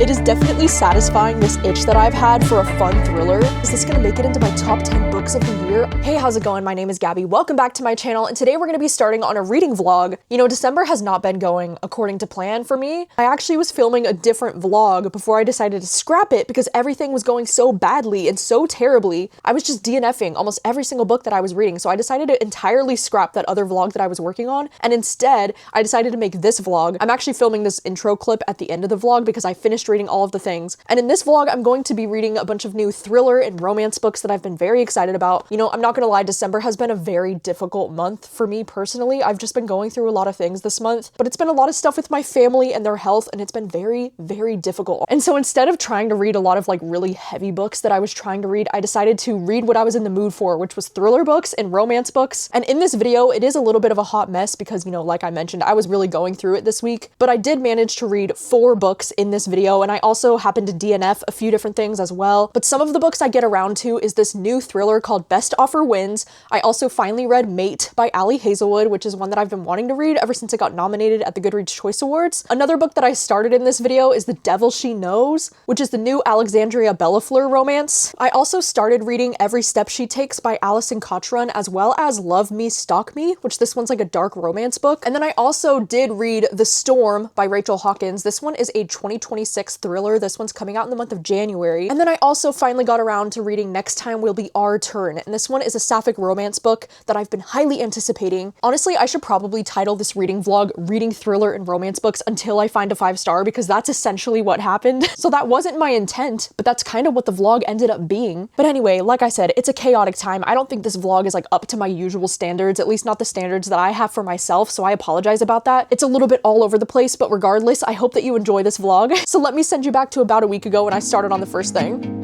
It is definitely satisfying this itch that I've had for a fun thriller. Is this gonna make it into my top 10 books of the year? Hey, how's it going? My name is Gabby. Welcome back to my channel, and today we're gonna be starting on a reading vlog. You know, December has not been going according to plan for me. I actually was filming a different vlog before I decided to scrap it because everything was going so badly and so terribly. I was just DNFing almost every single book that I was reading, so I decided to entirely scrap that other vlog that I was working on, and instead, I decided to make this vlog. I'm actually filming this intro clip at the end of the vlog because I finished reading all of the things. And in this vlog, I'm going to be reading a bunch of new thriller and romance books that I've been very excited about. You know, I'm not gonna lie, December has been a very difficult month for me personally. I've just been going through a lot of things this month, but it's been a lot of stuff with my family and their health, and it's been very, very difficult. And so instead of trying to read a lot of like really heavy books that I was trying to read, I decided to read what I was in the mood for, which was thriller books and romance books. And in this video, it is a little bit of a hot mess because, you know, like I mentioned, I was really going through it this week, but I did manage to read 4 books in this video, and I also happened to DNF a few different things as well. But some of the books I get around to is this new thriller called Best Offer Wins. I also finally read Mate by Ali Hazelwood, which is one that I've been wanting to read ever since it got nominated at the Goodreads Choice Awards. Another book that I started in this video is The Devil She Knows, which is the new Alexandria Bellafleur romance. I also started reading Every Step She Takes by Alison Cotran, as well as Me Stalk Me, which this one's like a dark romance book. And then I also did read The Storm by Rachel Hawkins. This one is a 2026 thriller. This one's coming out in the month of January. And then I also finally got around to reading Next Time Will Be Our Turn. And this one is a sapphic romance book that I've been highly anticipating. Honestly, I should probably title this reading vlog Reading Thriller and Romance Books Until I Find a 5-Star, because that's essentially what happened. So that wasn't my intent, but that's kind of what the vlog ended up being. But anyway, like I said, it's a chaotic time. I don't think this vlog is like up to my usual standards, at least not the standards that I have for myself, so I apologize about that. It's a little bit all over the place, but regardless, I hope that you enjoy this vlog. So let me send you back to about a week ago when I started on the first thing.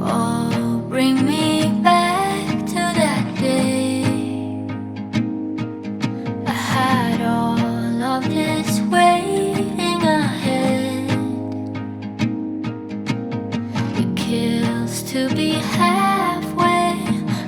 Oh, bring me back to that day. I had all of this waiting ahead. It kills to be halfway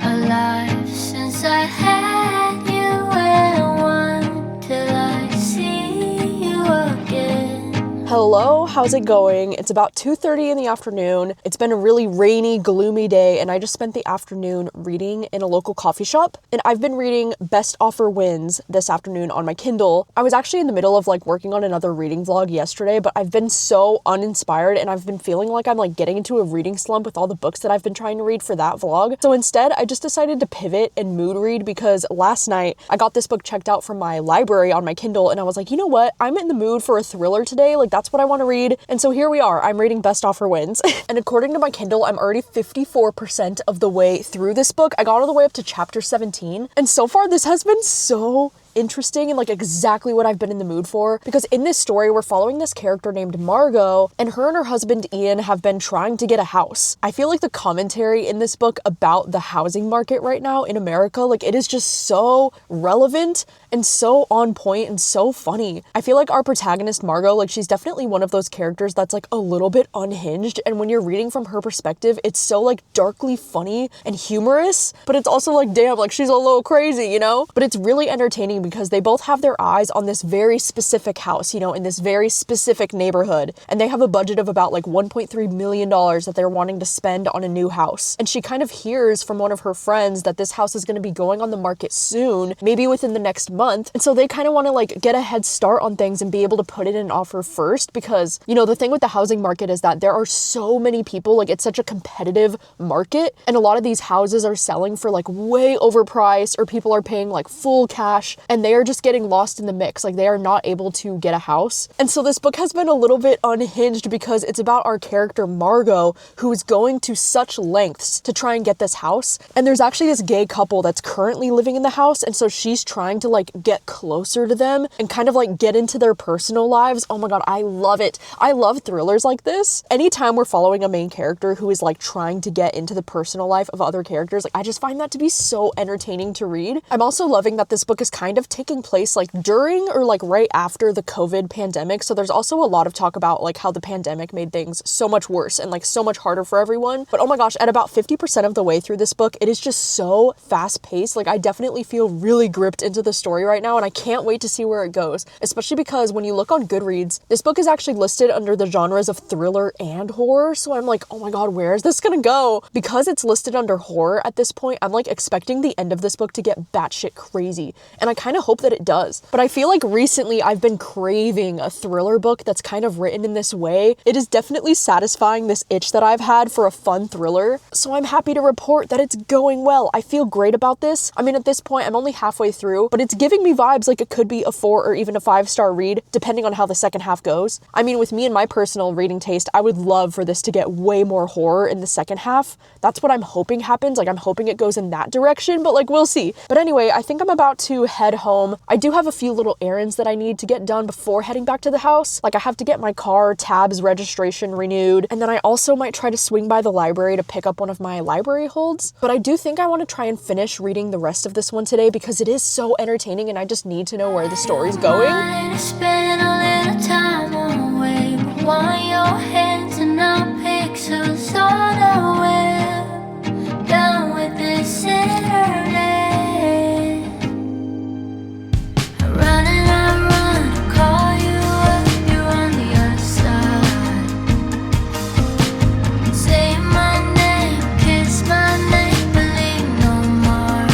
alive since I had you, and one till I see you again. Hello, how's it going? It's about 2:30 in the afternoon. It's been a really rainy, gloomy day, and I just spent the afternoon reading in a local coffee shop. And I've been reading Best Offer Wins this afternoon on my Kindle. I was actually in the middle of like working on another reading vlog yesterday, but I've been so uninspired and I've been feeling like I'm like getting into a reading slump with all the books that I've been trying to read for that vlog. So instead, I just decided to pivot and mood read because last night I got this book checked out from my library on my Kindle, and I was like, you know what? I'm in the mood for a thriller today. Like, that's what I want to read. And so here we are. I'm reading Best Offer Wins. And according to my Kindle, I'm already 54% of the way through this book. I got all the way up to chapter 17. And so far, this has been so interesting and like exactly what I've been in the mood for, because in this story we're following this character named Margot, and her husband Ian have been trying to get a house. I feel like the commentary in this book about the housing market right now in America, like it is just so relevant and so on point and so funny. I feel like our protagonist Margot, like she's definitely one of those characters that's like a little bit unhinged, and when you're reading from her perspective, it's so like darkly funny and humorous, but it's also like, damn, like she's a little crazy, you know? But it's really entertaining because they both have their eyes on this very specific house, you know, in this very specific neighborhood. And they have a budget of about like $1.3 million that they're wanting to spend on a new house. And she kind of hears from one of her friends that this house is going to be going on the market soon, maybe within the next month. And so they kind of want to like get a head start on things and be able to put in an offer first, because, you know, the thing with the housing market is that there are so many people, like it's such a competitive market, and a lot of these houses are selling for like way overpriced, or people are paying like full cash, and they are just getting lost in the mix. Like they are not able to get a house. And so this book has been a little bit unhinged because it's about our character Margot, who is going to such lengths to try and get this house. And there's actually this gay couple that's currently living in the house, and so she's trying to like get closer to them and kind of like get into their personal lives. Oh my god, I love it. I love thrillers like this. Anytime we're following a main character who is like trying to get into the personal life of other characters, like I just find that to be so entertaining to read. I'm also loving that this book is kind of taking place like during or like right after the COVID pandemic. So there's also a lot of talk about like how the pandemic made things so much worse and like so much harder for everyone. But oh my gosh, at about 50% of the way through this book, it is just so fast paced. Like I definitely feel really gripped into the story story right now, and I can't wait to see where it goes, especially because when you look on Goodreads, this book is actually listed under the genres of thriller and horror, so I'm like, oh my god, where is this gonna go? Because it's listed under horror at this point, I'm like expecting the end of this book to get batshit crazy, and I kind of hope that it does. But I feel like recently I've been craving a thriller book that's kind of written in this way. It is definitely satisfying this itch that I've had for a fun thriller, so I'm happy to report that it's going well. I feel great about this. I mean, at this point, I'm only halfway through, but it's giving me vibes like it could be a 4 or even a 5-star read, depending on how the second half goes. I mean, with me and my personal reading taste, I would love for this to get way more horror in the second half. That's what I'm hoping happens. Like, I'm hoping it goes in that direction, but like, we'll see. But anyway, I think I'm about to head home. I do have a few little errands that I need to get done before heading back to the house. Like, I have to get my car tabs registration renewed, and then I also might try to swing by the library to pick up one of my library holds. But I do think I want to try and finish reading the rest of this one today because it is so entertaining and I just need to know where the story's going. Spend a little time away, but want your hands and our pixels on a web, down with this internet. I run and I run, call you up, you're on the other side. Say my name, kiss my name, believe no more.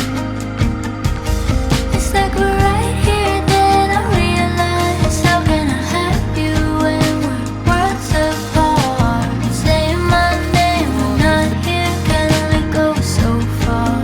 It's like we're right here, then I realize, how can I have you when we're worlds apart? Say my name, we're not here, can only go so far.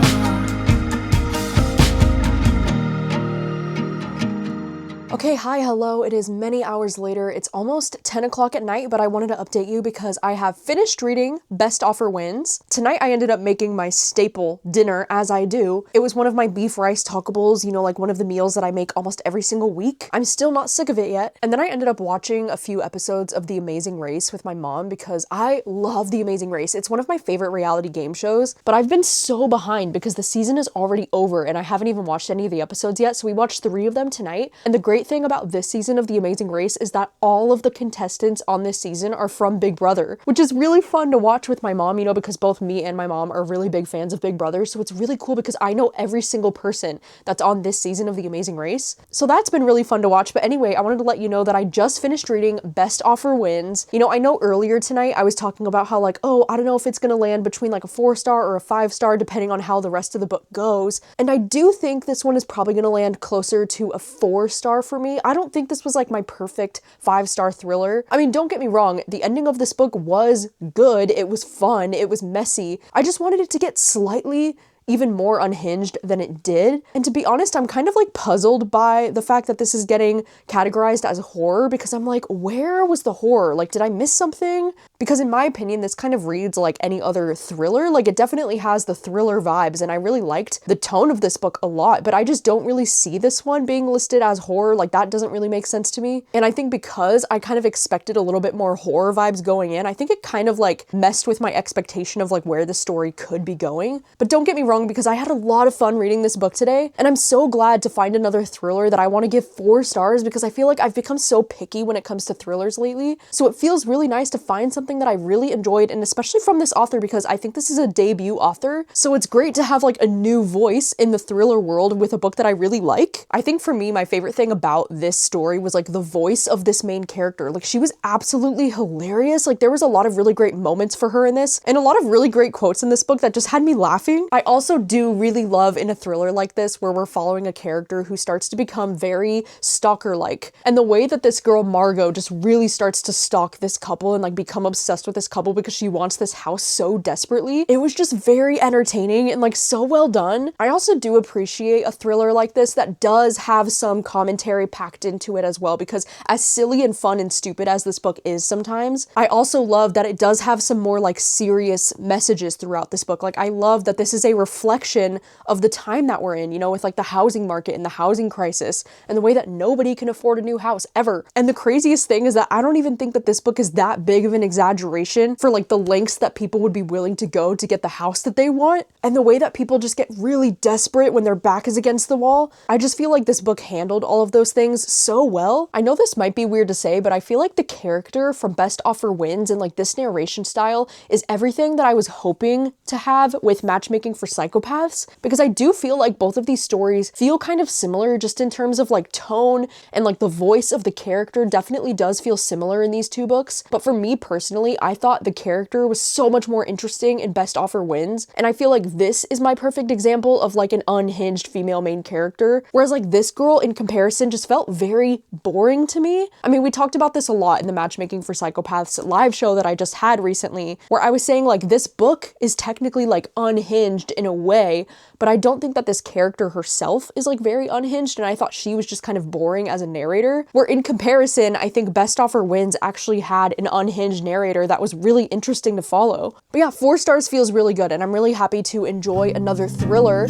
Okay, hi, hello. It is many hours later. It's almost 10 o'clock at night, but I wanted to update you because I have finished reading Best Offer Wins. Tonight, I ended up making my staple dinner, as I do. It was one of my beef rice tacables, you know, like one of the meals that I make almost every single week. I'm still not sick of it yet. And then I ended up watching a few episodes of The Amazing Race with my mom because I love The Amazing Race. It's one of my favorite reality game shows, but I've been so behind because the season is already over and I haven't even watched any of the episodes yet, so we watched 3 of them tonight. And the great thing about this season of The Amazing Race is that all of the contestants on this season are from Big Brother, which is really fun to watch with my mom, you know, because both me and my mom are really big fans of Big Brother, so it's really cool because I know every single person that's on this season of The Amazing Race. So that's been really fun to watch, but anyway, I wanted to let you know that I just finished reading Best Offer Wins. You know, I know earlier tonight I was talking about how like, oh, I don't know if it's gonna land between like a 4-star or a 5-star depending on how the rest of the book goes, and I do think this one is probably gonna land closer to a 4-star for me. I don't think this was like my perfect 5-star thriller. I mean, don't get me wrong, the ending of this book was good, it was fun, it was messy. I just wanted it to get slightly even more unhinged than it did. And to be honest, I'm kind of like puzzled by the fact that this is getting categorized as horror because I'm like, where was the horror? Like, did I miss something? Because in my opinion, this kind of reads like any other thriller. Like, it definitely has the thriller vibes and I really liked the tone of this book a lot, but I just don't really see this one being listed as horror. Like, that doesn't really make sense to me. And I think because I kind of expected a little bit more horror vibes going in, I think it kind of like messed with my expectation of like where the story could be going. But don't get me wrong, because I had a lot of fun reading this book today, and I'm so glad to find another thriller that I want to give 4 stars because I feel like I've become so picky when it comes to thrillers lately. So it feels really nice to find something that I really enjoyed, and especially from this author because I think this is a debut author. So it's great to have like a new voice in the thriller world with a book that I really like. I think for me, my favorite thing about this story was like the voice of this main character. Like, she was absolutely hilarious. Like, there was a lot of really great moments for her in this, and a lot of really great quotes in this book that just had me laughing. I also do really love in a thriller like this where we're following a character who starts to become very stalker-like. And the way that this girl Margot just really starts to stalk this couple and like become obsessed with this couple because she wants this house so desperately, it was just very entertaining and like so well done. I also do appreciate a thriller like this that does have some commentary packed into it as well, because as silly and fun and stupid as this book is sometimes, I also love that it does have some more like serious messages throughout this book. Like, I love that this is a reflection of the time that we're in, you know, with like the housing market and the housing crisis and the way that nobody can afford a new house ever. And the craziest thing is that I don't even think that this book is that big of an exaggeration exaggeration for like the lengths that people would be willing to go to get the house that they want, and the way that people just get really desperate when their back is against the wall. I just feel like this book handled all of those things so well. I know this might be weird to say, but I feel like the character from Best Offer Wins and like this narration style is everything that I was hoping to have with Matchmaking for Psychopaths, because I do feel like both of these stories feel kind of similar just in terms of like tone, and like the voice of the character definitely does feel similar in these two books. But for me personally, I thought the character was so much more interesting in Best Offer Wins, and I feel like this is my perfect example of like an unhinged female main character, whereas like this girl in comparison just felt very boring to me. I mean, we talked about this a lot in the Matchmaking for Psychopaths live show that I just had recently, where I was saying like this book is technically like unhinged in a way, but I don't think that this character herself is like very unhinged, and I thought she was just kind of boring as a narrator, where in comparison, I think Best Offer Wins actually had an unhinged narrator that was really interesting to follow. But yeah, 4 stars feels really good, and I'm really happy to enjoy another thriller.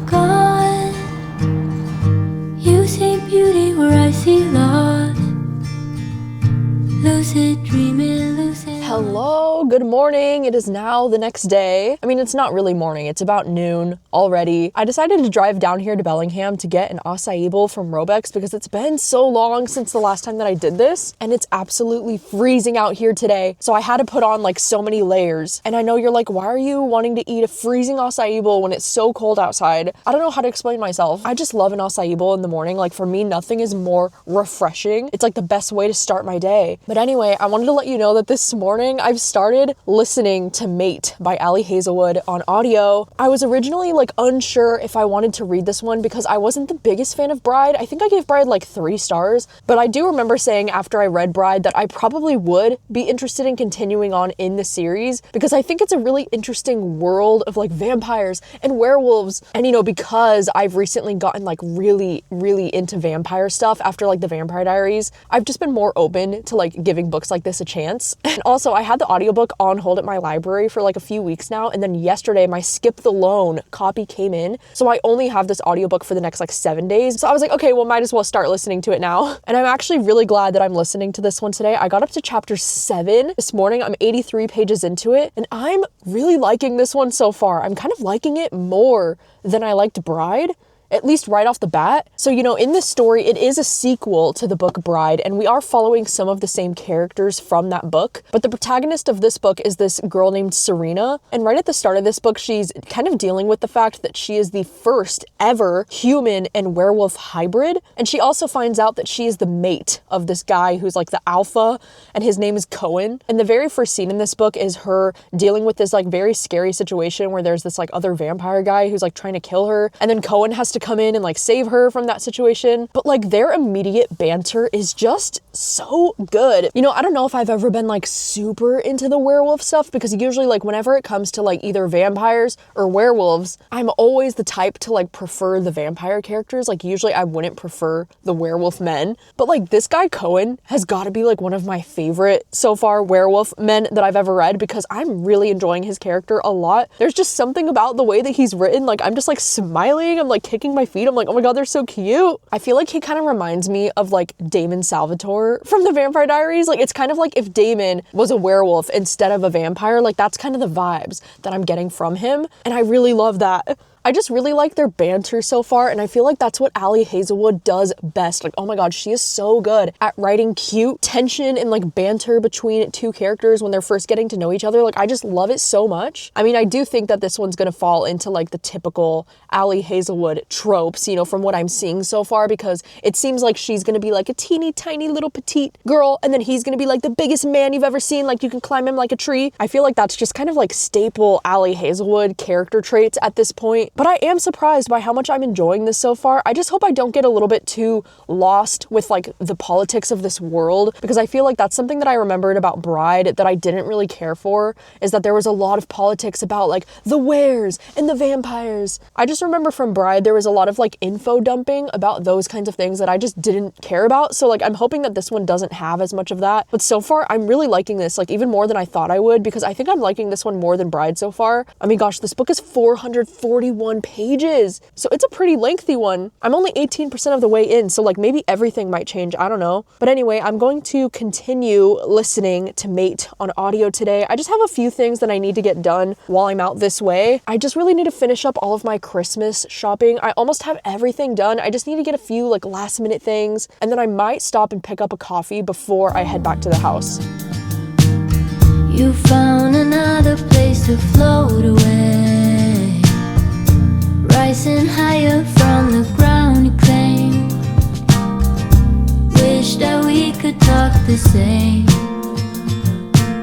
God, you see beauty where I see loss. Lucid dreaming, lucid. Hello, good morning. It is now the next day. I mean, it's not really morning, it's about noon already. I decided to drive down here to Bellingham to get an acai bowl from Robex because it's been so long since the last time that I did this, and it's absolutely freezing out here today. So I had to put on like so many layers. And I know you're like, why are you wanting to eat a freezing acai bowl when it's so cold outside? I don't know how to explain myself. I just love an acai bowl in the morning. Like for me, nothing is more refreshing. It's like the best way to start my day. But anyway, I wanted to let you know that this morning I've started listening to Mate by Ali Hazelwood on audio. I was originally like unsure if I wanted to read this one because I wasn't the biggest fan of Bride. I think I gave Bride like 3 stars, but I do remember saying after I read Bride that I probably would be interested in continuing on in the series because I think it's a really interesting world of like vampires and werewolves. And you know, because I've recently gotten like really into vampire stuff after like the Vampire Diaries, I've just been more open to like giving books like this a chance. And also I had the audiobook on hold at my library for like a few weeks now, and then yesterday my Skip the Loan copy came in, so I only have this audiobook for the next like 7 days. So I was like, okay, well, might as well start listening to it now. And I'm actually really glad that I'm listening to this one today. I got up to chapter 7 this morning. I'm 83 pages into it, and I'm really liking this one so far. I'm kind of liking it more than I liked Bride, at least right off the bat. So, you know, in this story, it is a sequel to the book Bride, and we are following some of the same characters from that book. But the protagonist of this book is this girl named Serena. And right at the start of this book, she's kind of dealing with the fact that she is the first ever human and werewolf hybrid. And she also finds out that she is the mate of this guy who's like the alpha, and his name is Cohen. And the very first scene in this book is her dealing with this like very scary situation where there's this like other vampire guy who's like trying to kill her. And then Cohen has to come in and like save her from that situation. But like their immediate banter is just so good. You know, I don't know if I've ever been like super into the werewolf stuff, because usually like whenever it comes to like either vampires or werewolves, I'm always the type to like prefer the vampire characters. Like usually I wouldn't prefer the werewolf men. But like this guy Cohen has got to be like one of my favorite so far werewolf men that I've ever read, because I'm really enjoying his character a lot. There's just something about the way that he's written. Like I'm just like smiling. I'm like kicking my feet. I'm like, oh my God, they're so cute. I feel like he kind of reminds me of like Damon Salvatore from the Vampire Diaries. Like it's kind of like if Damon was a werewolf instead of a vampire. Like that's kind of the vibes that I'm getting from him. And I really love that. I just really like their banter so far, and I feel like that's what Ali Hazelwood does best. Like, oh my God, she is so good at writing cute tension and like banter between two characters when they're first getting to know each other. Like, I just love it so much. I mean, I do think that this one's gonna fall into like the typical Ali Hazelwood tropes, you know, from what I'm seeing so far, because it seems like she's gonna be like a teeny tiny little petite girl, and then he's gonna be like the biggest man you've ever seen, like you can climb him like a tree. I feel like that's just kind of like staple Ali Hazelwood character traits at this point. But I am surprised by how much I'm enjoying this so far. I just hope I don't get a little bit too lost with like the politics of this world, because I feel like that's something that I remembered about Bride that I didn't really care for, is that there was a lot of politics about like the wares and the vampires. I just remember from Bride there was a lot of like info dumping about those kinds of things that I just didn't care about. So like I'm hoping that this one doesn't have as much of that. But so far I'm really liking this, like even more than I thought I would, because I think I'm liking this one more than Bride so far. I mean, gosh, this book is 441 191 pages. So it's a pretty lengthy one. I'm only 18% of the way in, so like maybe everything might change, I don't know. But anyway, I'm going to continue listening to Mate on audio today. I just have a few things that I need to get done while I'm out this way. I just really need to finish up all of my Christmas shopping. I almost have everything done. I just need to get a few like last minute things, and then I might stop and pick up a coffee before I head back to the house. You found another place to float away, rising higher from the ground you claim. Wish that we could talk the same.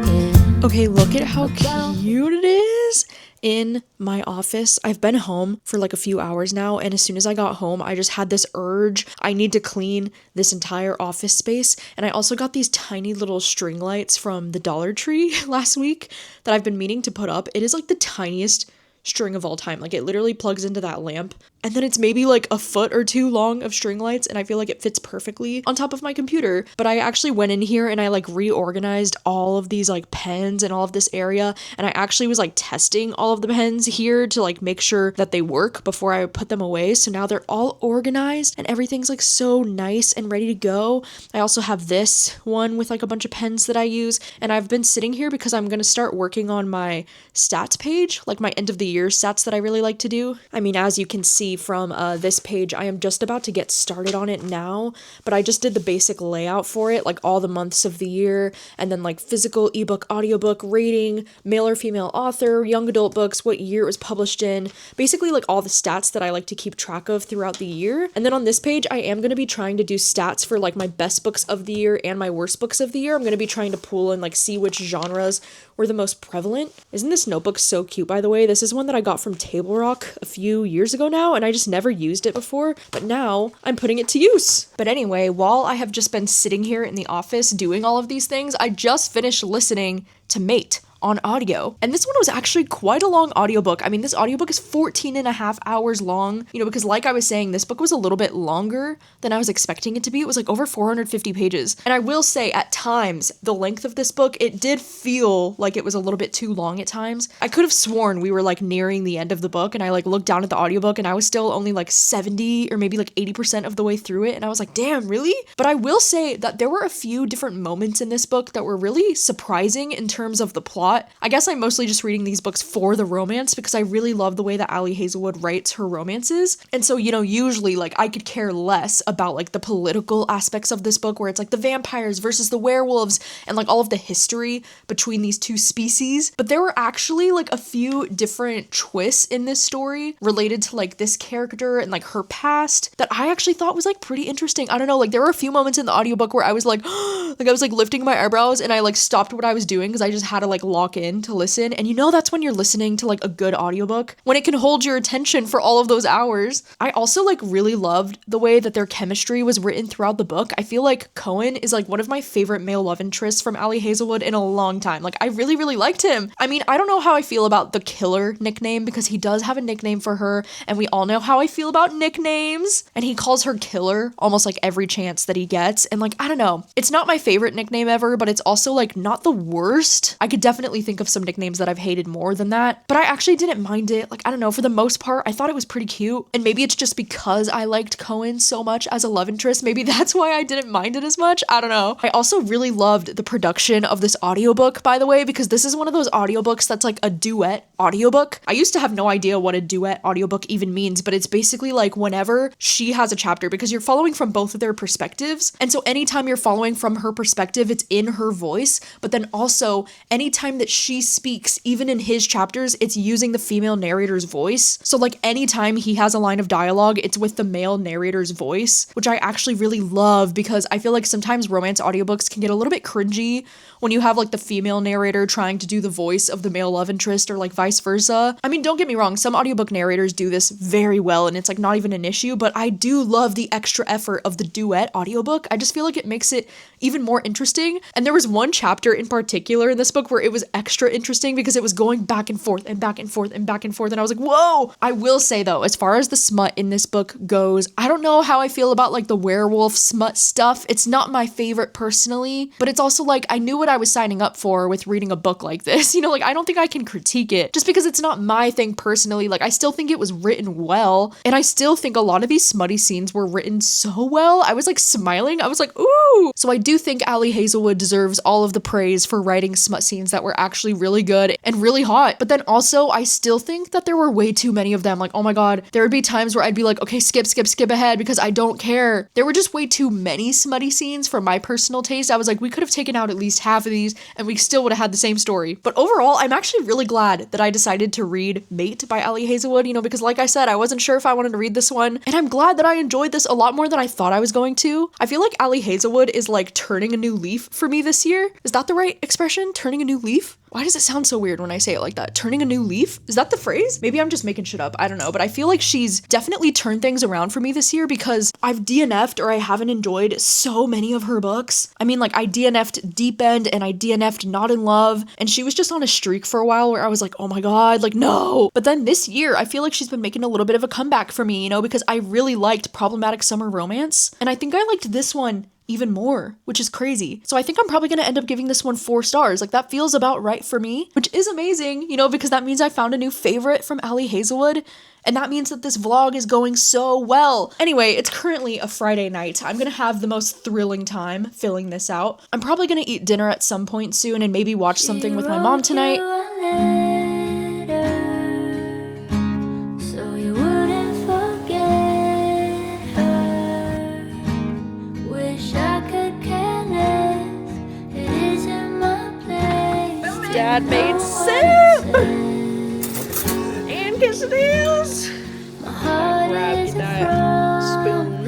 Yeah. Okay, look at how cute it is in my office. I've been home for like a few hours now, and as soon as I got home, I just had this urge. I need to clean this entire office space, and I also got these tiny little string lights from the Dollar Tree last week that I've been meaning to put up. It is like the tiniest string of all time. Like it literally plugs into that lamp, and then it's maybe like a foot or two long of string lights, and I feel like it fits perfectly on top of my computer. But I actually went in here and I like reorganized all of these like pens and all of this area, and I actually was like testing all of the pens here to like make sure that they work before I put them away. So now they're all organized and everything's like so nice and ready to go. I also have this one with like a bunch of pens that I use, and I've been sitting here because I'm going to start working on my stats page, like my end of the year stats that I really like to do. I mean, as you can see from this page, I am just about to get started on it now, but I just did the basic layout for it, like all the months of the year, and then like physical, ebook, audiobook, rating, male or female author, young adult books, what year it was published in, basically like all the stats that I like to keep track of throughout the year. And then on this page, I am going to be trying to do stats for like my best books of the year and my worst books of the year. I'm going to be trying to pool and like see which genres were the most prevalent. Isn't this notebook so cute, by the way? This is one that I got from Table Rock a few years ago now, and I just never used it before, but now I'm putting it to use. But anyway, while I have just been sitting here in the office doing all of these things, I just finished listening to Mate on audio. And this one was actually quite a long audiobook. I mean, this audiobook is 14 and a half hours long, because like I was saying, this book was a little bit longer than I was expecting it to be. It was like over 450 pages. And I will say at times, the length of this book, it did feel like it was a little bit too long at times. I could have sworn we were like nearing the end of the book, and I like looked down at the audiobook and I was still only like 70 or maybe like 80% of the way through it. And I was like, damn, really? But I will say that there were a few different moments in this book that were really surprising in terms of the plot. I guess I'm mostly just reading these books for the romance because I really love the way that Ali Hazelwood writes her romances. And so, usually like I could care less about like the political aspects of this book where it's like the vampires versus the werewolves and like all of the history between these two species. But there were actually like a few different twists in this story related to like this character and like her past that I actually thought was like pretty interesting. I don't know, like there were a few moments in the audiobook where I was like, like I was like lifting my eyebrows and I like stopped what I was doing because I just had to like lock in to listen. And that's when you're listening to like a good audiobook, when it can hold your attention for all of those hours. I also like really loved the way that their chemistry was written throughout the book. I feel like Cohen is like one of my favorite male love interests from Ali Hazelwood in a long time. Like I really, really liked him. I mean, I don't know how I feel about the Killer nickname because he does have a nickname for her, and we all know how I feel about nicknames. And he calls her Killer almost like every chance that he gets. And like, I don't know, it's not my favorite nickname ever, but it's also like not the worst. I could definitely think of some nicknames that I've hated more than that, but I actually didn't mind it. Like, I don't know, for the most part, I thought it was pretty cute. And maybe it's just because I liked Cohen so much as a love interest. Maybe that's why I didn't mind it as much. I don't know. I also really loved the production of this audiobook, by the way, because this is one of those audiobooks that's like a duet audiobook. I used to have no idea what a duet audiobook even means, but it's basically like whenever she has a chapter, because you're following from both of their perspectives. And so anytime you're following from her perspective, it's in her voice, but then also anytime that she speaks, even in his chapters, it's using the female narrator's voice. So like anytime he has a line of dialogue, it's with the male narrator's voice, which I actually really love because I feel like sometimes romance audiobooks can get a little bit cringy when you have like the female narrator trying to do the voice of the male love interest or like vice versa. I mean, don't get me wrong, some audiobook narrators do this very well and it's like not even an issue, but I do love the extra effort of the duet audiobook. I just feel like it makes it even more interesting. And there was one chapter in particular in this book where it was extra interesting because it was going back and forth and back and forth and back and forth. And I was like, whoa. I will say though, as far as the smut in this book goes, I don't know how I feel about like the werewolf smut stuff. It's not my favorite personally, but it's also like I knew what I was signing up for with reading a book like this. You know, like I don't think I can critique it just because it's not my thing personally. Like I still think it was written well, and I still think a lot of these smutty scenes were written so well. I was like smiling. I was like, ooh. So I do think Ali Hazelwood deserves all of the praise for writing smut scenes that were actually really good and really hot. But then also I still think that there were way too many of them. Like, oh my God, there would be times where I'd be like, okay, skip ahead because I don't care. There were just way too many smutty scenes for my personal taste. I was like, we could have taken out at least half of these and we still would have had the same story. But overall, I'm actually really glad that I decided to read Mate by Ali Hazelwood, you know, because like I said, I wasn't sure if I wanted to read this one, and I'm glad that I enjoyed this a lot more than I thought I was going to. I feel like Ali Hazelwood is like turning a new leaf for me this year. Is that the right expression? Turning a new leaf? Why does it sound so weird when I say it like that? Turning a new leaf? Is that the phrase? Maybe I'm just making shit up. I don't know. But I feel like she's definitely turned things around for me this year because I've DNF'd or I haven't enjoyed so many of her books. I mean, like I DNF'd Deep End and I DNF'd Not in Love. And she was just on a streak for a while where I was like, oh my God, like no. But then this year, I feel like she's been making a little bit of a comeback for me, you know, because I really liked Problematic Summer Romance. And I think I liked this one even more, which is crazy. So I think I'm probably going to end up giving this one 4 stars. Like that feels about right for me, which is amazing, you know, because that means I found a new favorite from Ali Hazelwood. And that means that this vlog is going so well. Anyway, it's currently a Friday night. I'm gonna have the most thrilling time filling this out. I'm probably gonna eat dinner at some point soon and maybe watch something with my mom tonight. Dad made soup and quesadillas. Grab that spoon.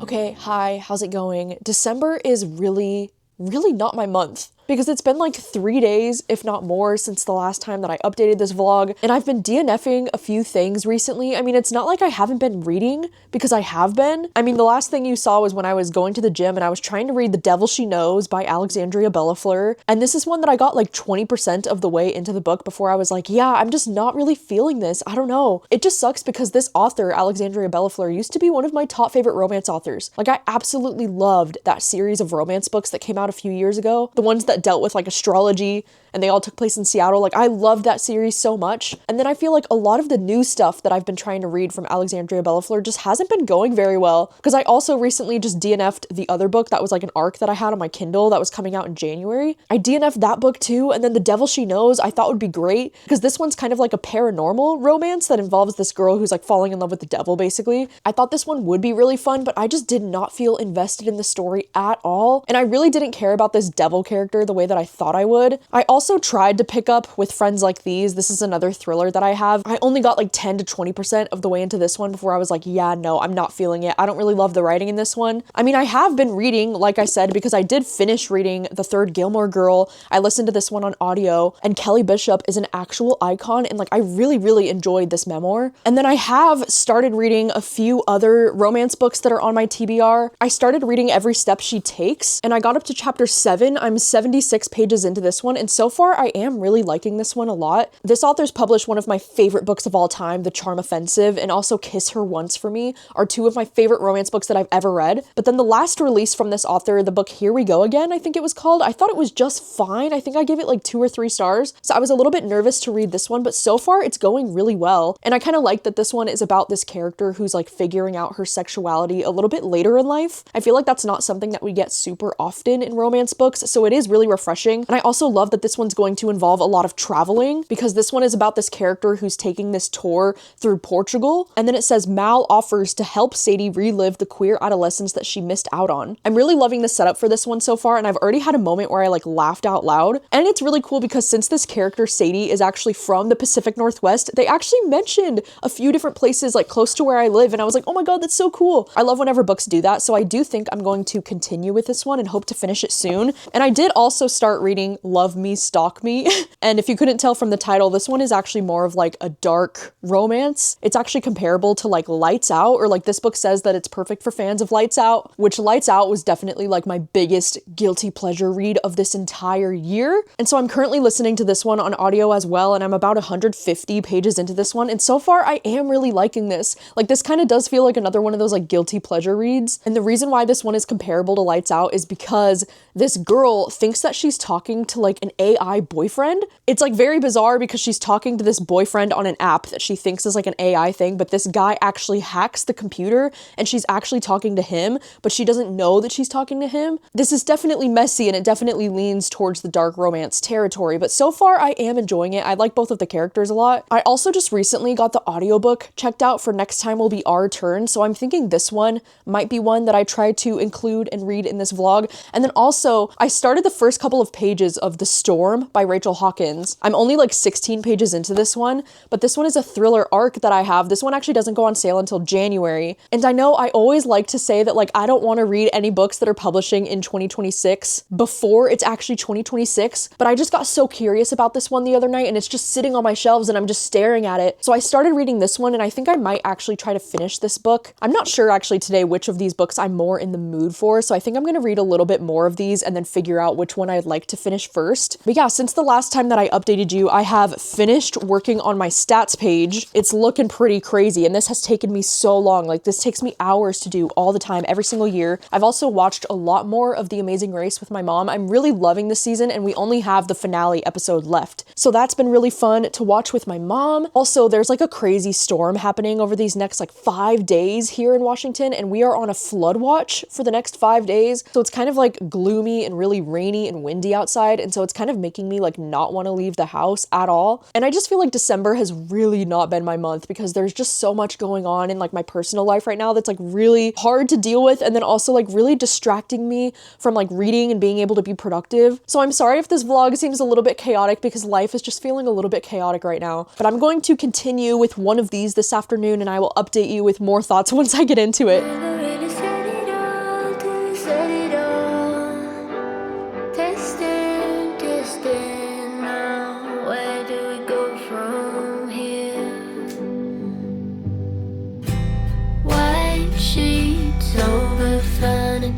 Okay, hi, how's it going? December is really not my month, because it's been like 3 days, if not more, since the last time that I updated this vlog, and I've been DNFing a few things recently. I mean, it's not like I haven't been reading, because I have been. I mean, the last thing you saw was when I was going to the gym and I was trying to read The Devil She Knows by Alexandria Bellafleur, and this is one that I got like 20% of the way into the book before I was like, yeah, I'm just not really feeling this. I don't know. It just sucks because this author, Alexandria Bellafleur, used to be one of my top favorite romance authors. Like, I absolutely loved that series of romance books that came out a few years ago, the ones that dealt with like astrology and they all took place in Seattle. Like, I loved that series so much. And then I feel like a lot of the new stuff that I've been trying to read from Alexandria Bellafleur just hasn't been going very well, because I also recently just DNF'd the other book that was like an arc that I had on my Kindle that was coming out in January. I DNF'd that book too, and then The Devil She Knows I thought would be great because this one's kind of like a paranormal romance that involves this girl who's like falling in love with the devil, basically. I thought this one would be really fun, but I just did not feel invested in the story at all, and I really didn't care about this devil character the way that I thought I would. I also tried to pick up With Friends Like These. This is another thriller that I have. I only got like 10 to 20% of the way into this one before I was like, yeah, no, I'm not feeling it. I don't really love the writing in this one. I mean, I have been reading, like I said, because I did finish reading the third Gilmore Girl. I listened to this one on audio, and Kelly Bishop is an actual icon, and like I really enjoyed this memoir. And then I have started reading a few other romance books that are on my TBR. I started reading Every Step She Takes, and I got up to chapter 7. I'm 76 pages into this one, and so far I am really liking this one a lot. This author's published one of my favorite books of all time, The Charm Offensive, and also Kiss Her Once for Me are two of my favorite romance books that I've ever read. But then the last release from this author, the book Here We Go Again, I think it was called, I thought it was just fine. I think I gave it like 2 or 3 stars. So I was a little bit nervous to read this one, but so far it's going really well. And I kind of like that this one is about this character who's like figuring out her sexuality a little bit later in life. I feel like that's not something that we get super often in romance books, so it is really refreshing. And I also love that this one's going to involve a lot of traveling, because this one is about this character who's taking this tour through Portugal, and then it says Mal offers to help Sadie relive the queer adolescence that she missed out on. I'm really loving the setup for this one so far, and I've already had a moment where I like laughed out loud. And it's really cool because since this character Sadie is actually from the Pacific Northwest, they actually mentioned a few different places like close to where I live, and I was like, oh my god, that's so cool. I love whenever books do that, so I do think I'm going to continue with this one and hope to finish it soon. And I did also also start reading Love Me, Stalk Me. And if you couldn't tell from the title, this one is actually more of like a dark romance. It's actually comparable to like Lights Out, or like this book says that it's perfect for fans of Lights Out, which Lights Out was definitely like my biggest guilty pleasure read of this entire year. And so I'm currently listening to this one on audio as well, and I'm about 150 pages into this one. And so far I am really liking this. Like this kind of does feel like another one of those like guilty pleasure reads. And the reason why this one is comparable to Lights Out is because this girl thinks that she's talking to like an AI boyfriend. It's like very bizarre because she's talking to this boyfriend on an app that she thinks is like an AI thing, but this guy actually hacks the computer and she's actually talking to him, but she doesn't know that she's talking to him. This is definitely messy and it definitely leans towards the dark romance territory, but so far I am enjoying it. I like both of the characters a lot. I also just recently got the audiobook checked out for Next Time Will Be Our Turn, so I'm thinking this one might be one that I try to include and read in this vlog. And then also, I started the first couple of pages of The Storm by Rachel Hawkins. I'm only like 16 pages into this one, but this one is a thriller arc that I have. This one actually doesn't go on sale until January. And I know I always like to say that like I don't want to read any books that are publishing in 2026 before it's actually 2026, but I just got so curious about this one the other night and it's just sitting on my shelves and I'm just staring at it. So I started reading this one and I think I might actually try to finish this book. I'm not sure actually today which of these books I'm more in the mood for, so I think I'm going to read a little bit more of these and then figure out which one I'd like to finish first. But yeah, since the last time that I updated you, I have finished working on my stats page. It's looking pretty crazy and this has taken me so long. Like this takes me hours to do all the time, every single year. I've also watched a lot more of The Amazing Race with my mom. I'm really loving this season and we only have the finale episode left. So that's been really fun to watch with my mom. Also, there's like a crazy storm happening over these next like 5 days here in Washington and we are on a flood watch for the next 5 days. So it's kind of like gloomy and really rainy and windy outside. And so it's kind of making me like not want to leave the house at all. And I just feel like December has really not been my month because there's just so much going on in like my personal life right now that's like really hard to deal with and then also like really distracting me from like reading and being able to be productive. So I'm sorry if this vlog seems a little bit chaotic because life is just feeling a little bit chaotic right now. But I'm going to continue with one of these this afternoon and I will update you with more thoughts once I get into it.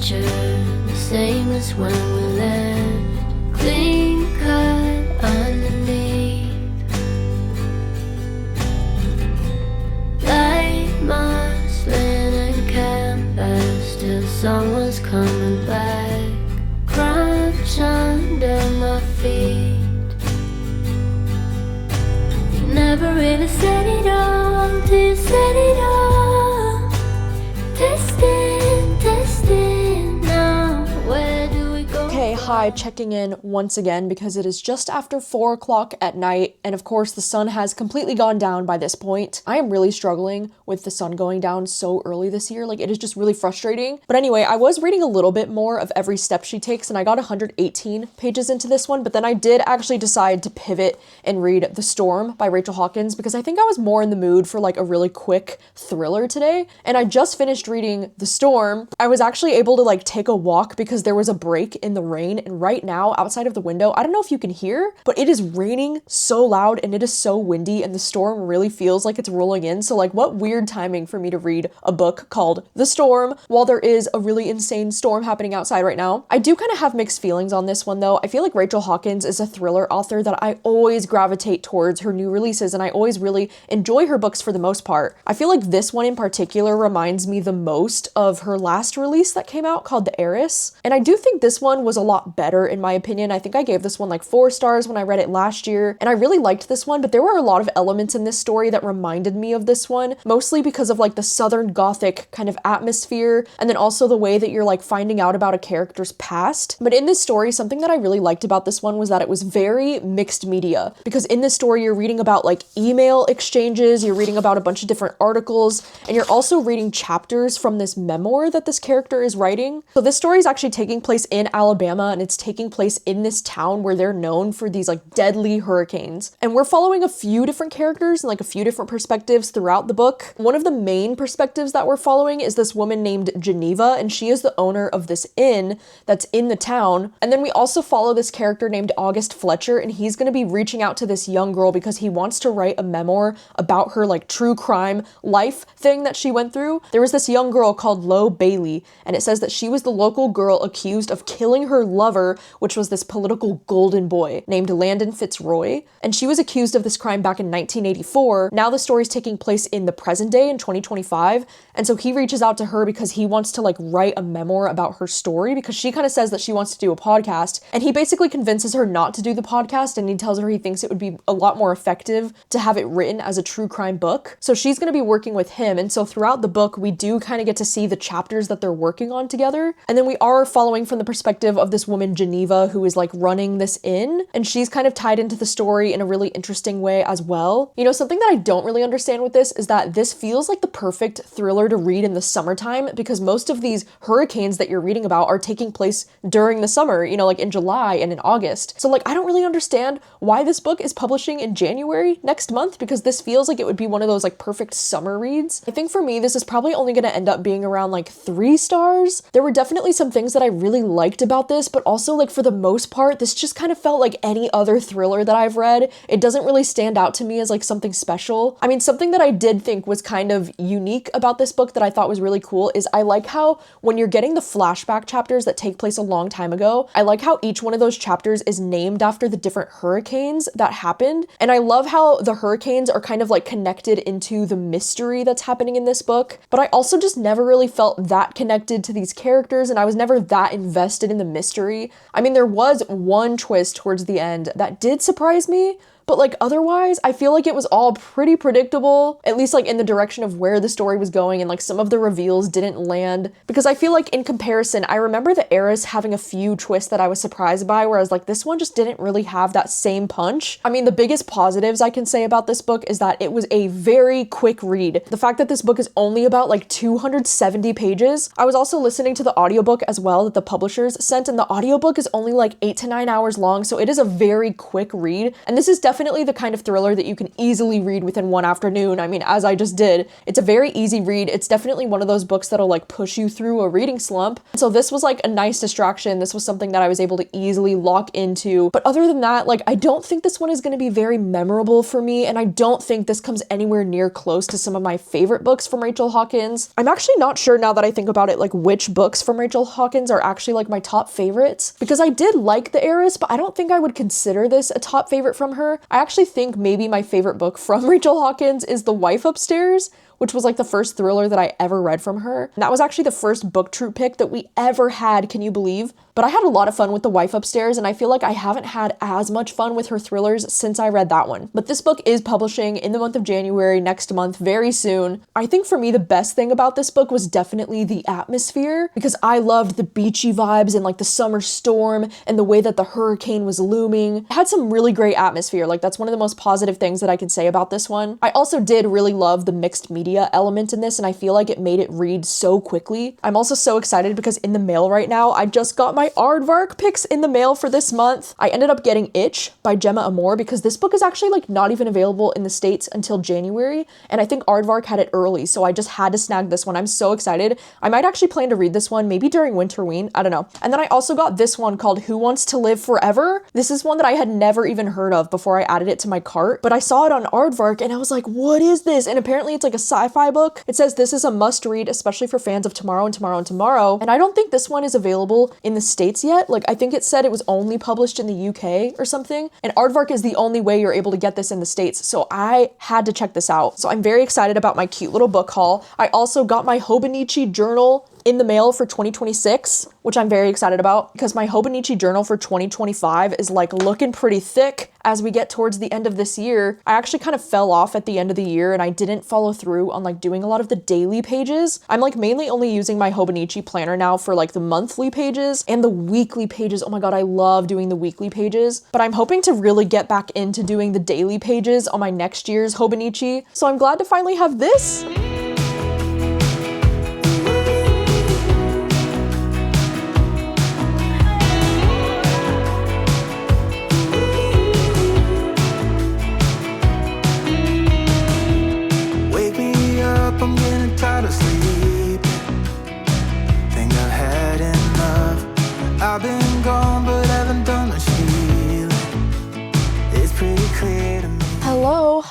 The same as when we left, clean cut underneath, light muslin and canvas till someone's coming back, crunch under my feet. You never really said it all till you said it all. Testing. Okay, hi, checking in once again because it is just after 4 o'clock at night and of course the sun has completely gone down by this point. I am really struggling with the sun going down so early this year, like it is just really frustrating. But anyway, I was reading a little bit more of Every Step She Takes and I got 118 pages into this one, but then I did actually decide to pivot and read The Storm by Rachel Hawkins because I think I was more in the mood for like a really quick thriller today. And I just finished reading The Storm. I was actually able to like take a walk because there was a break in the rain and right now outside of the window, I don't know if you can hear, but it is raining so loud and it is so windy and the storm really feels like it's rolling in. So like what weird timing for me to read a book called The Storm while there is a really insane storm happening outside right now. I do kind of have mixed feelings on this one though. I feel like Rachel Hawkins is a thriller author that I always gravitate towards her new releases and I always really enjoy her books for the most part. I feel like this one in particular reminds me the most of her last release that came out called The Heiress. And I do think this one was a lot better in my opinion. I think I gave this one like 4 stars when I read it last year and I really liked this one, but there were a lot of elements in this story that reminded me of this one, mostly because of like the Southern Gothic kind of atmosphere and then also the way that you're like finding out about a character's past. But in this story, something that I really liked about this one was that it was very mixed media because in this story you're reading about like email exchanges, you're reading about a bunch of different articles, and you're also reading chapters from this memoir that this character is writing. So this story is actually taking place in Alabama and it's that's taking place in this town where they're known for these like deadly hurricanes. And we're following a few different characters and like a few different perspectives throughout the book. One of the main perspectives that we're following is this woman named Geneva, and she is the owner of this inn that's in the town. And then we also follow this character named August Fletcher, and he's going to be reaching out to this young girl because he wants to write a memoir about her like true crime life thing that she went through. There was this young girl called Lo Bailey, and it says that she was the local girl accused of killing her lover, which was this political golden boy named Landon Fitzroy. And she was accused of this crime back in 1984. Now the story's taking place in the present day in 2025. And so he reaches out to her because he wants to like write a memoir about her story, because she kind of says that she wants to do a podcast. And he basically convinces her not to do the podcast, and he tells her he thinks it would be a lot more effective to have it written as a true crime book. So she's going to be working with him. And so throughout the book, we do kind of get to see the chapters that they're working on together. And then we are following from the perspective of this woman, Geneva, who is like running this inn. And she's kind of tied into the story in a really interesting way as well. You know, something that I don't really understand with this is that this feels like the perfect thriller to read in the summertime, because most of these hurricanes that you're reading about are taking place during the summer, you know, like in July and in August. So like, I don't really understand why this book is publishing in January next month, because this feels like it would be one of those like perfect summer reads. I think for me, this is probably only going to end up being around like 3 stars. There were definitely some things that I really liked about this, but also like for the most part, this just kind of felt like any other thriller that I've read. It doesn't really stand out to me as like something special. I mean, something that I did think was kind of unique about this book that I thought was really cool is I like how when you're getting the flashback chapters that take place a long time ago, I like how each one of those chapters is named after the different hurricanes that happened. And I love how the hurricanes are kind of like connected into the mystery that's happening in this book. But I also just never really felt that connected to these characters, and I was never that invested in the mystery. I mean, there was one twist towards the end that did surprise me, but like otherwise, I feel like it was all pretty predictable, at least like in the direction of where the story was going, and like some of the reveals didn't land. Because I feel like in comparison, I remember The Heiress having a few twists that I was surprised by, whereas like this one just didn't really have that same punch. I mean, the biggest positives I can say about this book is that it was a very quick read. The fact that this book is only about like 270 pages. I was also listening to the audiobook as well that the publishers sent, and the audiobook is only like 8 to 9 hours long, so it is a very quick read. And this is definitely the kind of thriller that you can easily read within one afternoon. I mean, as I just did, it's a very easy read. It's definitely one of those books that'll like push you through a reading slump. So this was like a nice distraction. This was something that I was able to easily lock into. But other than that, like, I don't think this one is going to be very memorable for me, and I don't think this comes anywhere near close to some of my favorite books from Rachel Hawkins. I'm actually not sure, now that I think about it, like which books from Rachel Hawkins are actually like my top favorites, because I did like The Heiress, but I don't think I would consider this a top favorite from her. I actually think maybe my favorite book from Rachel Hawkins is The Wife Upstairs, which was like the first thriller that I ever read from her. And that was actually the first BookTube pick that we ever had, can you believe? But I had a lot of fun with The Wife Upstairs, and I feel like I haven't had as much fun with her thrillers since I read that one. But this book is publishing in the month of January, next month, very soon. I think for me, the best thing about this book was definitely the atmosphere, because I loved the beachy vibes and like the summer storm and the way that the hurricane was looming. It had some really great atmosphere. Like, that's one of the most positive things that I can say about this one. I also did really love the mixed media element in this, and I feel like it made it read so quickly. I'm also so excited because in the mail right now, I just got my Aardvark picks in the mail for this month. I ended up getting Itch by Gemma Amor, because this book is actually like not even available in the States until January, and I think Aardvark had it early, so I just had to snag this one. I'm so excited. I might actually plan to read this one maybe during Winterween, I don't know. And then I also got this one called Who Wants to Live Forever? This is one that I had never even heard of before I added it to my cart, but I saw it on Aardvark and I was like, what is this? And apparently it's like a sci-fi book. It says this is a must read, especially for fans of Tomorrow and Tomorrow and Tomorrow. And I don't think this one is available in the States yet. Like, I think it said it was only published in the UK or something. And Aardvark is the only way you're able to get this in the States. So I had to check this out. So I'm very excited about my cute little book haul. I also got my Hobonichi journal in the mail for 2026, which I'm very excited about, because my Hobonichi journal for 2025 is like looking pretty thick as we get towards the end of this year. I actually kind of fell off at the end of the year, and I didn't follow through on like doing a lot of the daily pages. I'm like mainly only using my Hobonichi planner now for like the monthly pages and the weekly pages. Oh my god, I love doing the weekly pages, but I'm hoping to really get back into doing the daily pages on my next year's Hobonichi. So I'm glad to finally have this.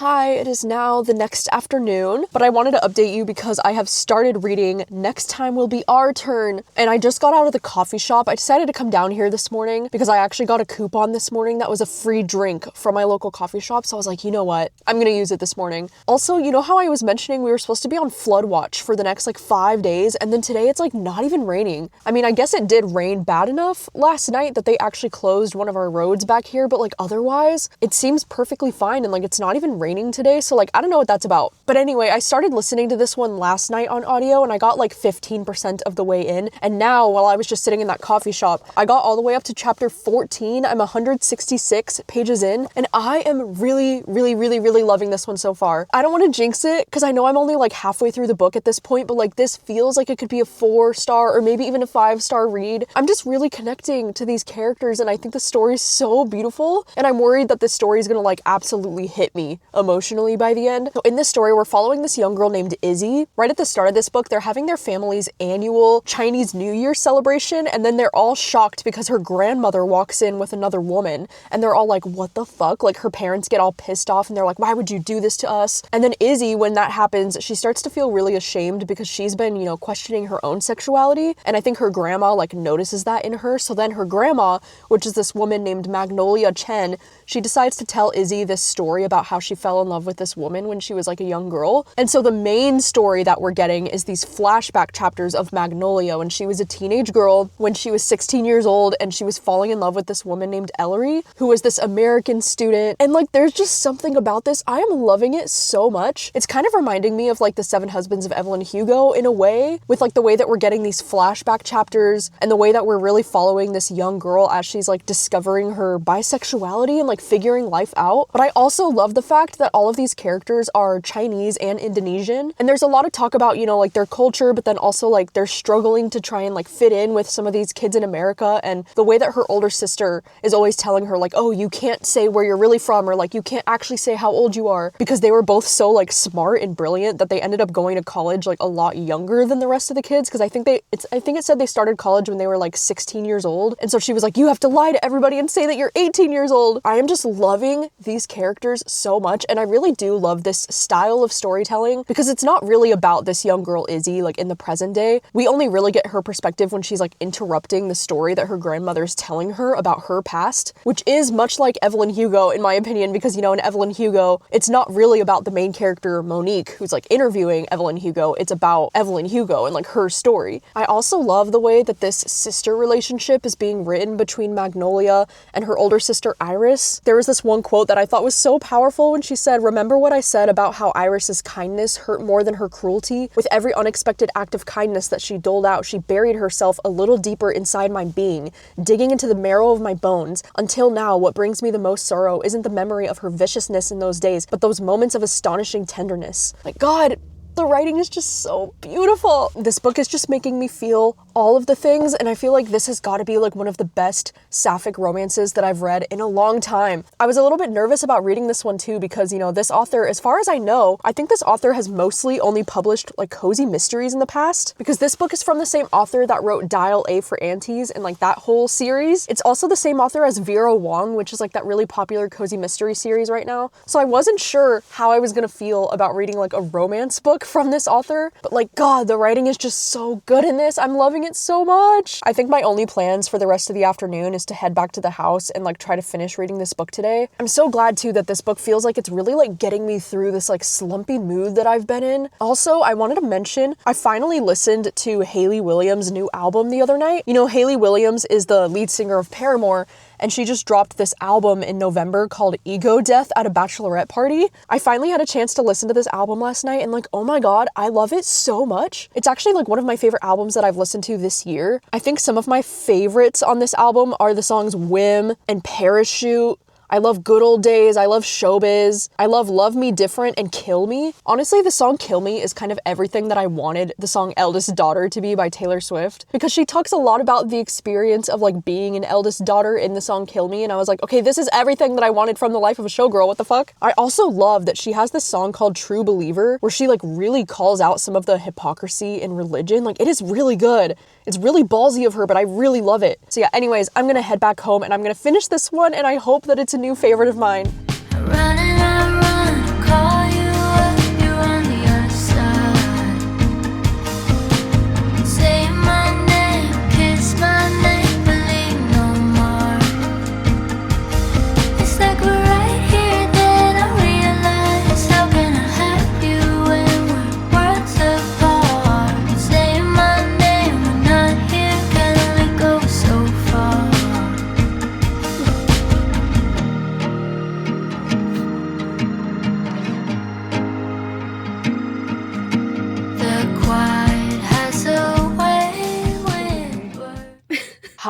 hi, it is now the next afternoon, but I wanted to update you because I have started reading Next Time Will Be Our Turn, and I just got out of the coffee shop. I decided to come down here this morning because I actually got a coupon this morning that was a free drink from my local coffee shop, so I was like, you know what, I'm gonna use it this morning. Also, you know how I was mentioning we were supposed to be on flood watch for the next like 5 days, and then today it's like not even raining. I mean, I guess it did rain bad enough last night that they actually closed one of our roads back here, but like otherwise, it seems perfectly fine, and like it's not even raining today, so like I don't know what that's about. But anyway, I started listening to this one last night on audio and I got like 15% of the way in, and now while I was just sitting in that coffee shop, I got all the way up to chapter 14. I'm 166 pages in, and I am really loving this one so far. I don't want to jinx it because I know I'm only like halfway through the book at this point, but like this feels like it could be a 4-star or maybe even a 5-star read. I'm just really connecting to these characters, and I think the story's so beautiful, and I'm worried that this story is gonna like absolutely hit me emotionally by the end. So in this story, we're following this young girl named Izzy. Right at the start of this book, they're having their family's annual Chinese New Year celebration, and then they're all shocked because her grandmother walks in with another woman, and they're all like, what the fuck? Like her parents get all pissed off and they're like, why would you do this to us? And then Izzy, when that happens, she starts to feel really ashamed because she's been, you know, questioning her own sexuality, and I think her grandma like notices that in her. So then her grandma, which is this woman named Magnolia Chen, she decides to tell Izzy this story about how she fell in love with this woman when she was like a young girl. And so the main story that we're getting is these flashback chapters of Magnolia when she was a teenage girl, when she was 16 years old, and she was falling in love with this woman named Ellery, who was this American student. And like there's just something about this. I am loving it so much. It's kind of reminding me of like the 7 Husbands of Evelyn Hugo in a way, with like the way that we're getting these flashback chapters and the way that we're really following this young girl as she's like discovering her bisexuality and like figuring life out. But I also love the fact that all of these characters are Chinese and Indonesian, and there's a lot of talk about, you know, like their culture, but then also like they're struggling to try and like fit in with some of these kids in America, and the way that her older sister is always telling her like, oh, you can't say where you're really from, or like you can't actually say how old you are, because they were both so like smart and brilliant that they ended up going to college like a lot younger than the rest of the kids, because I think it said they started college when they were like 16 years old, and so she was like, you have to lie to everybody and say that you're 18 years old. I am just loving these characters so much, and I really do love this style of storytelling because it's not really about this young girl Izzy like in the present day. We only really get her perspective when she's like interrupting the story that her grandmother's telling her about her past, which is much like Evelyn Hugo in my opinion, because you know, in Evelyn Hugo, it's not really about the main character Monique who's like interviewing Evelyn Hugo, it's about Evelyn Hugo and like her story. I also love the way that this sister relationship is being written between Magnolia and her older sister Iris. There was this one quote that I thought was so powerful when she said, remember what I said about how Iris's kindness hurt more than her cruelty? With every unexpected act of kindness that she doled out, she buried herself a little deeper inside my being, digging into the marrow of my bones. Until now, what brings me the most sorrow isn't the memory of her viciousness in those days, but those moments of astonishing tenderness. My God, the writing is just so beautiful. This book is just making me feel all of the things, and I feel like this has got to be like one of the best sapphic romances that I've read in a long time. I was a little bit nervous about reading this one too because, you know, this author, as far as I know, I think this author has mostly only published like cozy mysteries in the past, because this book is from the same author that wrote Dial A for Aunties and like that whole series. It's also the same author as Vera Wong, which is like that really popular cozy mystery series right now. So I wasn't sure how I was gonna feel about reading like a romance book from this author, but like, God, the writing is just so good in this. I'm loving it so much. I think my only plans for the rest of the afternoon is to head back to the house and like try to finish reading this book today. I'm so glad too that this book feels like it's really like getting me through this like slumpy mood that I've been in. Also, I wanted to mention, I finally listened to Hayley Williams' new album the other night. You know, Hayley Williams is the lead singer of Paramore, and she just dropped this album in November called Ego Death at a Bachelorette Party. I finally had a chance to listen to this album last night, and like, oh my God, I love it so much. It's actually like one of my favorite albums that I've listened to this year. I think some of my favorites on this album are the songs Whim and Parachute. I love Good Old Days, I love Showbiz, I love Me Different and Kill Me. Honestly, the song Kill Me is kind of everything that I wanted the song Eldest Daughter to be by Taylor Swift, because she talks a lot about the experience of like being an eldest daughter in the song Kill Me, and I was like, okay, this is everything that I wanted from the life of a showgirl, what the fuck? I also love that she has this song called True Believer, where she like really calls out some of the hypocrisy in religion. Like, it is really good. It's really ballsy of her, but I really love it. So yeah, anyways, I'm gonna head back home and I'm gonna finish this one, and I hope that it's a new favorite of mine. I run,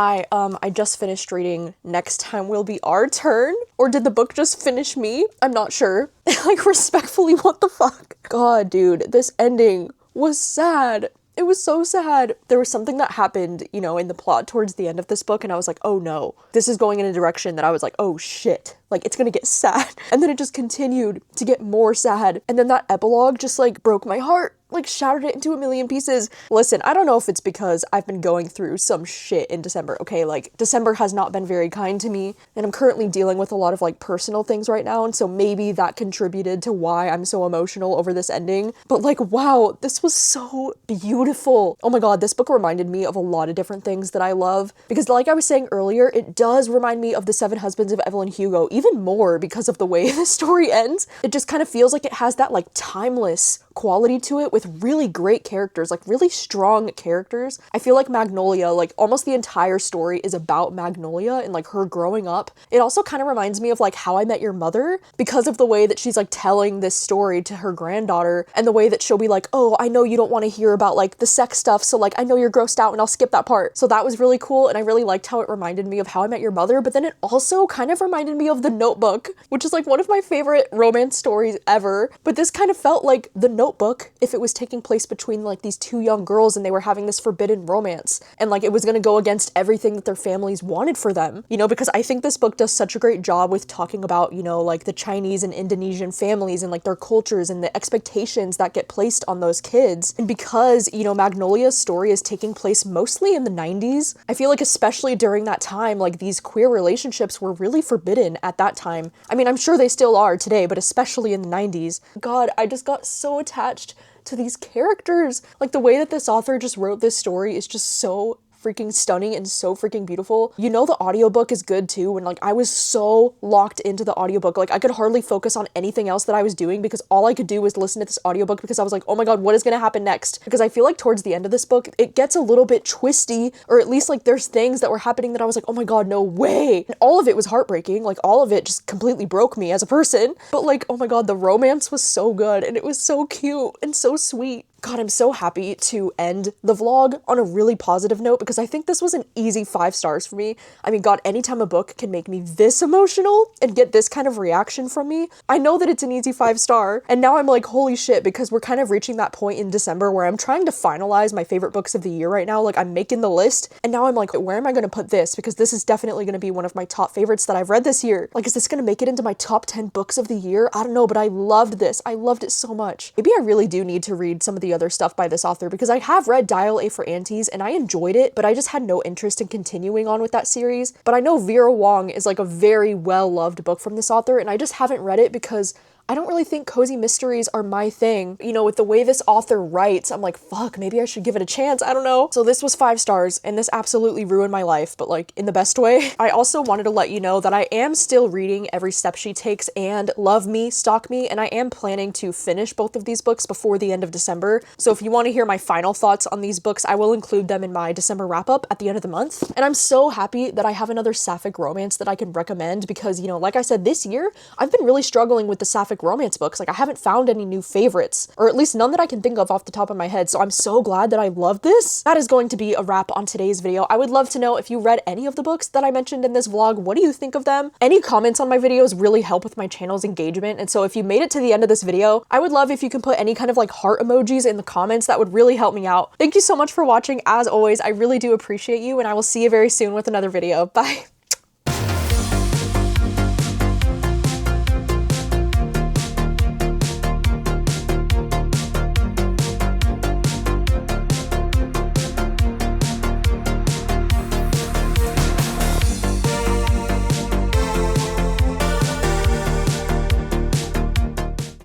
hi, I just finished reading Next Time Will Be Our Turn. Or did the book just finish me? I'm not sure. Like, respectfully, what the fuck? God, dude, this ending was sad. It was so sad. There was something that happened, you know, in the plot towards the end of this book, and I was like, oh no, this is going in a direction that I was like, oh shit, like it's gonna get sad. And then it just continued to get more sad. And then that epilogue just like broke my heart, like shattered it into a million pieces. Listen, I don't know if it's because I've been going through some shit in December, okay? Like, December has not been very kind to me, and I'm currently dealing with a lot of like personal things right now, and so maybe that contributed to why I'm so emotional over this ending. But like, wow, this was so beautiful. Oh my god, this book reminded me of a lot of different things that I love, because like I was saying earlier, it does remind me of The Seven Husbands of Evelyn Hugo, even more because of the way the story ends. It just kind of feels like it has that like timeless quality to it with really great characters, like really strong characters. I feel like Magnolia, like almost the entire story is about Magnolia and like her growing up. It also kind of reminds me of like How I Met Your Mother because of the way that she's like telling this story to her granddaughter, and the way that she'll be like, oh, I know you don't want to hear about like the sex stuff, so like I know you're grossed out and I'll skip that part. So that was really cool, and I really liked how it reminded me of How I Met Your Mother, but then it also kind of reminded me of The Notebook, which is like one of my favorite romance stories ever. But this kind of felt like The Notebook if it was taking place between like these two young girls and they were having this forbidden romance, and like it was going to go against everything that their families wanted for them, you know, because I think this book does such a great job with talking about, you know, like the Chinese and Indonesian families and like their cultures and the expectations that get placed on those kids. And because, you know, Magnolia's story is taking place mostly in the 90s, I feel like especially during that time, like these queer relationships were really forbidden at that time. I mean, I'm sure they still are today, but especially in the 90s. God, I just got so attached to these characters. Like, the way that this author just wrote this story is just so freaking stunning and so freaking beautiful. You know, the audiobook is good too, and like I was so locked into the audiobook, like I could hardly focus on anything else that I was doing because all I could do was listen to this audiobook, because I was like, oh my god, what is gonna happen next? Because I feel like towards the end of this book it gets a little bit twisty, or at least like there's things that were happening that I was like, oh my god, no way. And all of it was heartbreaking, like all of it just completely broke me as a person, but like, oh my god, the romance was so good and it was so cute and so sweet. God, I'm so happy to end the vlog on a really positive note, because I think this was an easy 5 stars for me. I mean, God, anytime a book can make me this emotional and get this kind of reaction from me, I know that it's an easy 5 star. And now I'm like, holy shit, because we're kind of reaching that point in December where I'm trying to finalize my favorite books of the year right now. Like, I'm making the list, and now I'm like, where am I going to put this? Because this is definitely going to be one of my top favorites that I've read this year. Like, is this going to make it into my top 10 books of the year? I don't know, but I loved this. I loved it so much. Maybe I really do need to read some of the other stuff by this author, because I have read Dial A for Aunties and I enjoyed it, but I just had no interest in continuing on with that series. But I know Vera Wong is like a very well-loved book from this author, and I just haven't read it because I don't really think cozy mysteries are my thing. You know, with the way this author writes, I'm like, fuck, maybe I should give it a chance. I don't know. So this was 5 stars, and this absolutely ruined my life, but like in the best way. I also wanted to let you know that I am still reading Every Step She Takes and Love Me, Stalk Me, and I am planning to finish both of these books before the end of December. So if you want to hear my final thoughts on these books, I will include them in my December wrap-up at the end of the month. And I'm so happy that I have another sapphic romance that I can recommend, because, you know, like I said, this year, I've been really struggling with the sapphic romance books. Like, I haven't found any new favorites, or at least none that I can think of off the top of my head, so I'm so glad that I love this. That is going to be a wrap on today's video. I would love to know if you read any of the books that I mentioned in this vlog. What do you think of them? Any comments on my videos really help with my channel's engagement, and so if you made it to the end of this video, I would love if you can put any kind of like heart emojis in the comments. That would really help me out. Thank you so much for watching. As always, I really do appreciate you, and I will see you very soon with another video. Bye!